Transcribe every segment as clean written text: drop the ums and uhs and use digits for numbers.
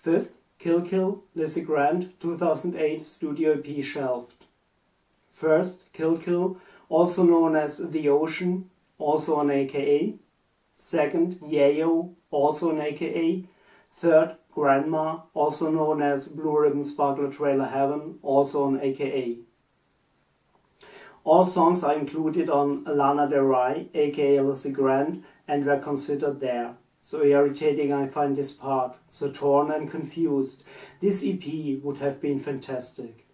5th, Kill Kill, Lizzy Grant, 2008 Studio EP shelved. 1st, Kill Kill, also known as The Ocean, also an AKA. 2nd, Yayo, also an AKA. 3rd, Grandma, also known as Blue Ribbon Sparkler Trailer Heaven, also an AKA. All songs are included on Lana Del Rey, aka Lizzy Grant, and were considered there. So irritating I find this part, so torn and confused. This EP would have been fantastic.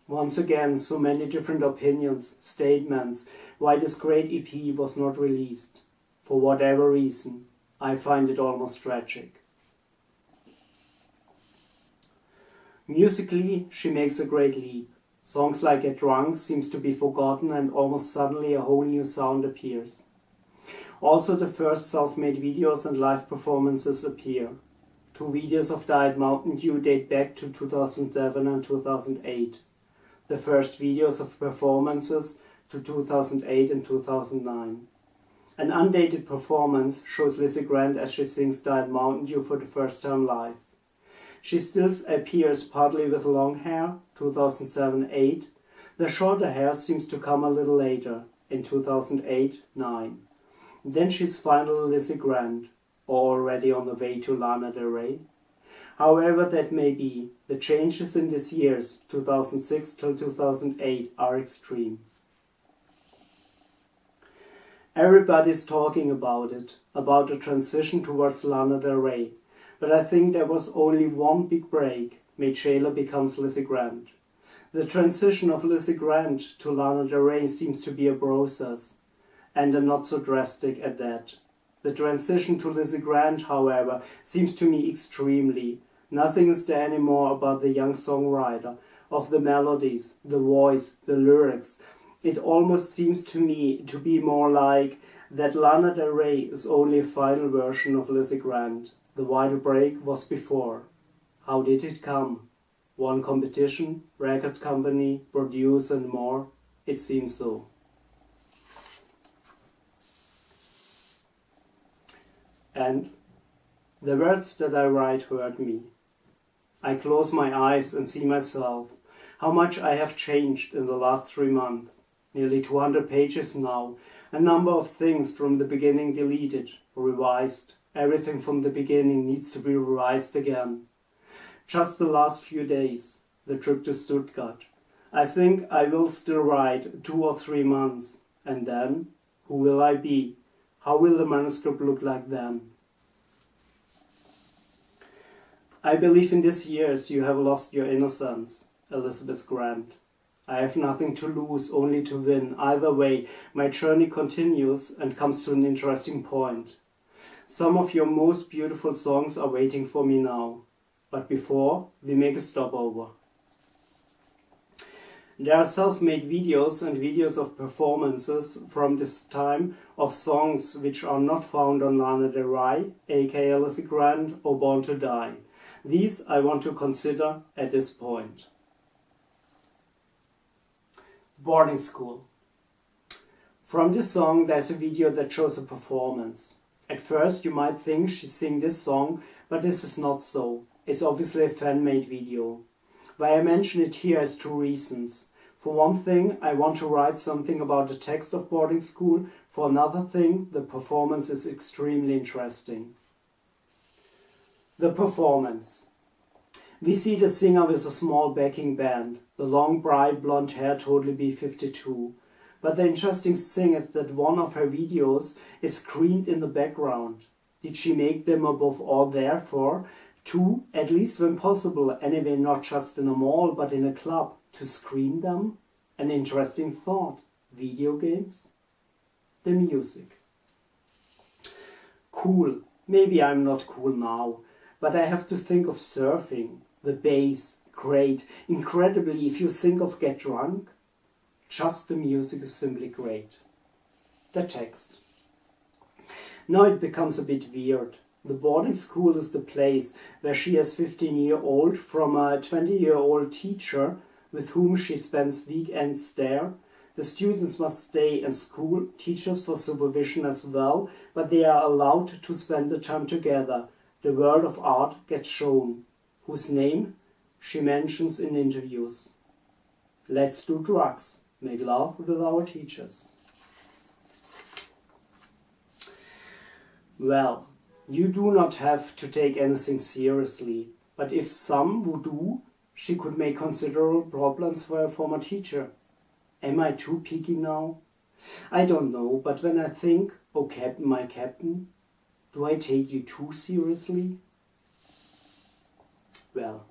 Once again, so many different opinions, statements, why this great EP was not released. For whatever reason, I find it almost tragic. Musically, she makes a great leap. Songs like Get Drunk seems to be forgotten and almost suddenly a whole new sound appears. Also the first self-made videos and live performances appear. 2 videos of Diet Mountain Dew date back to 2007 and 2008. The first videos of performances to 2008 and 2009. An undated performance shows Lizzy Grant as she sings Diet Mountain Dew for the first time live. She still appears partly with long hair, 2007-8. The shorter hair seems to come a little later, in 2008-9. Then she's finally Lizzy Grant, or already on the way to Lana Del Rey. However that may be, the changes in these years, 2006 till 2008, are extreme. Everybody's talking about it, about the transition towards Lana Del Rey. But I think there was only one big break, made Shayla becomes Lizzy Grant. The transition of Lizzy Grant to Lana Del Rey seems to be a process, and a not so drastic at that. The transition to Lizzy Grant, however, seems to me extremely. Nothing is there anymore about the young songwriter, of the melodies, the voice, the lyrics. It almost seems to me to be more like that Lana Del Rey is only a final version of Lizzy Grant. The wider break was before. How did it come? One competition, record company, producer and more? It seems so. And the words that I write hurt me. I close my eyes and see myself, how much I have changed in the last 3 months. Nearly 200 pages now, a number of things from the beginning deleted, revised. Everything from the beginning needs to be revised again. Just the last few days, the trip to Stuttgart. I think I will still write 2 or 3 months. And then, who will I be? How will the manuscript look like then? I believe in these years you have lost your innocence, Elizabeth Grant. I have nothing to lose, only to win. Either way, my journey continues and comes to an interesting point. Some of your most beautiful songs are waiting for me now. But before, we make a stopover. There are self-made videos and videos of performances from this time of songs which are not found on Lana Del Rey, aka Lizzy Grant, or Born to Die. These I want to consider at this point. Boarding School. From this song there's a video that shows a performance. At first you might think she sang this song, but this is not so. It's obviously a fan-made video. Why I mention it here is 2 reasons. For one thing, I want to write something about the text of Boarding School. For another thing, the performance is extremely interesting. The performance. We see the singer with a small backing band, the long bright blonde hair totally B-52. But the interesting thing is that one of her videos is screened in the background. Did she make them above all therefore to, at least when possible, anyway not just in a mall but in a club, to screen them? An interesting thought. Video games? The music. Cool. Maybe I'm not cool now, but I have to think of surfing. The bass, great. Incredibly, if you think of Get Drunk, just the music is simply great. The text. Now it becomes a bit weird. The boarding school is the place where she as 15-year-old from a 20-year-old teacher with whom she spends weekends there. The students must stay in school, teachers for supervision as well, but they are allowed to spend the time together. The world of art gets shown. whose name she mentions in interviews. Let's do drugs, make love with our teachers. Well, you do not have to take anything seriously, but if some would do, she could make considerable problems for her former teacher. Am I too picky now? I don't know, but when I think, oh Captain, my Captain, do I take you too seriously? Well,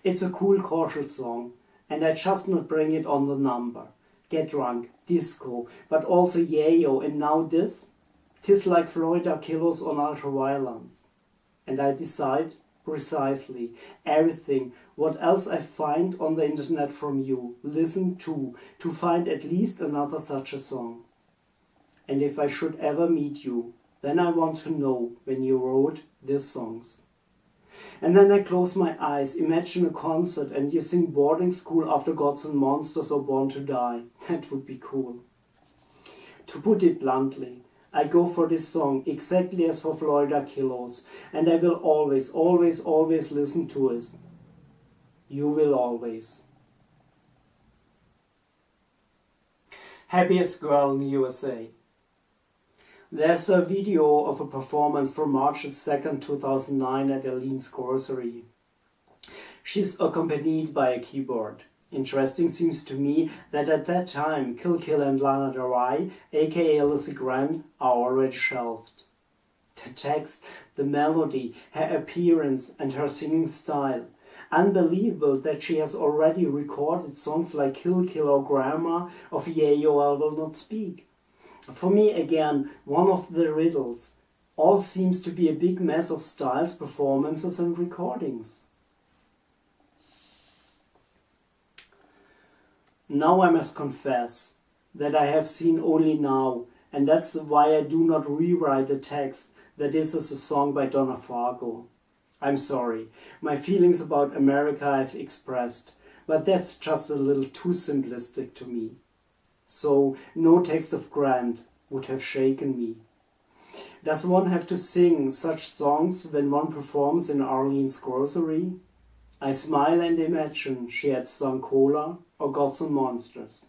it's a cool cautious song, and I just not bring it on the number. Get drunk, disco, but also yayo, and now this? 'Tis like Florida kilos on ultraviolence. And I decide precisely everything what else I find on the internet from you, listen to find at least another such a song. And if I should ever meet you, then I want to know when you wrote these songs. And then I close my eyes, imagine a concert and you sing Boarding School After Gods and Monsters or Born to Die. That would be cool. To put it bluntly, I go for this song exactly as for Florida Kilos, and I will always, always, always listen to it. You will always. Happiest Girl in the USA. There's a video of a performance from March 2nd, 2009 at Eileen's Grocery. She's accompanied by a keyboard. Interesting seems to me that at that time Kill Kill and Lana Del Rey, aka Lizzy Grant, are already shelved. The text, the melody, her appearance and her singing style. Unbelievable that she has already recorded songs like Kill Kill or Grammar of Yayo I Will Not Speak. For me again, one of the riddles. All seems to be a big mess of styles, performances and recordings. Now I must confess that I have seen only now, and that's why I do not rewrite the text that this is a song by Donna Fargo. I'm sorry, my feelings about America I've expressed, but that's just a little too simplistic to me. So no text of Grant would have shaken me. Does one have to sing such songs when one performs in Arlene's Grocery? I smile and imagine she had sung Cola or Gods and Monsters.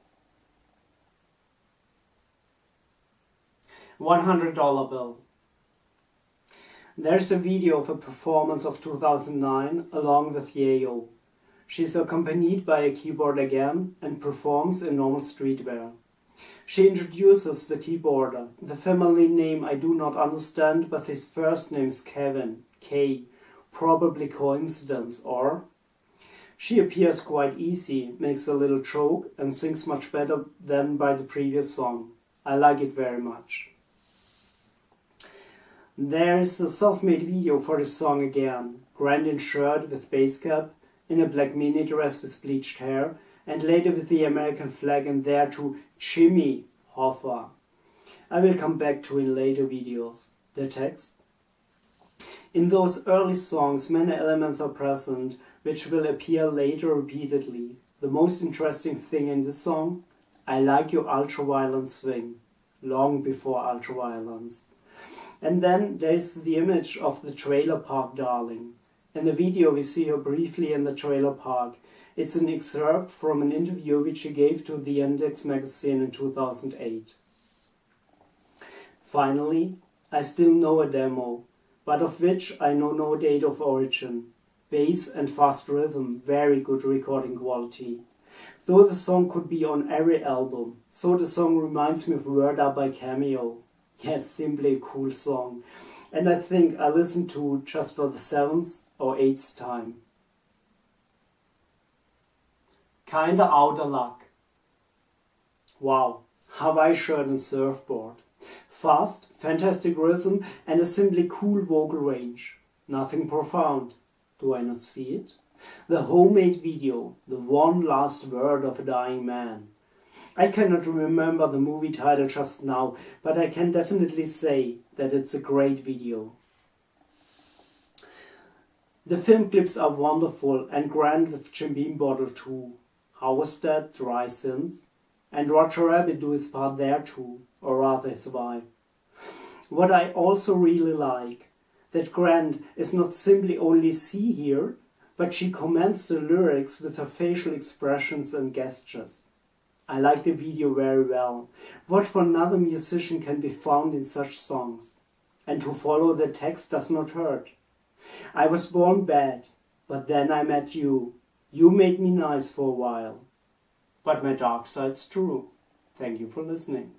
$100 bill. There's a video of a performance of 2009 along with Yayo. She's accompanied by a keyboard again and performs in normal streetwear. She introduces the keyboarder. The family name I do not understand, but his first name is Kevin, K. Probably coincidence, or? She appears quite easy, makes a little joke and sings much better than by the previous song. I like it very much. There is a self-made video for this song again. Grant in shirt with base cap, in a black mini dress with bleached hair, and later with the American flag and there to Jimmy Hoffa. I will come back to in later videos. The text? In those early songs many elements are present which will appear later repeatedly. The most interesting thing in this song? I like your ultra-violent swing, long before ultra-violence. And then there's the image of the trailer park darling. In the video we see her briefly in the trailer park. It's an excerpt from an interview which she gave to the Index magazine in 2008. Finally, I still know a demo, but of which I know no date of origin. Bass and fast rhythm, very good recording quality. Though the song could be on every album, so the song reminds me of Word Up by Cameo. Yes, simply a cool song. And I think I listened to just for the 7th or 8th time. Kinda outta luck. Wow, Hawaii shirt and surfboard. Fast, fantastic rhythm and a simply cool vocal range. Nothing profound. Do I not see it? The homemade video, the one last word of a dying man. I cannot remember the movie title just now, but I can definitely say that it's a great video. The film clips are wonderful and Grant with Jim Beam Bottle too. How was that? Dry Sins? And Roger Rabbit do his part there too, or rather his wife. What I also really like, that Grant is not simply only see here, but she comments the lyrics with her facial expressions and gestures. I like the video very well. What for another musician can be found in such songs? And to follow the text does not hurt. I was born bad, but then I met you. You made me nice for a while. But my dark side's true. Thank you for listening.